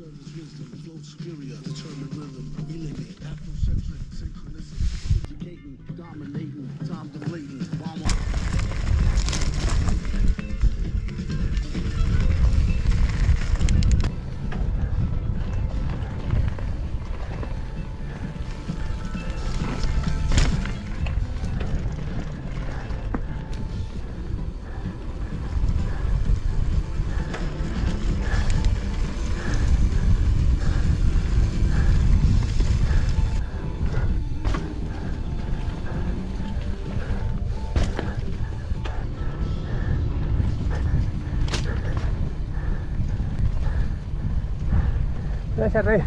Service wisdom, flow superior, determined rhythm, elevate, Afrocentric, synchronicity, educating, dominating, time deflating, bomb on. Sir,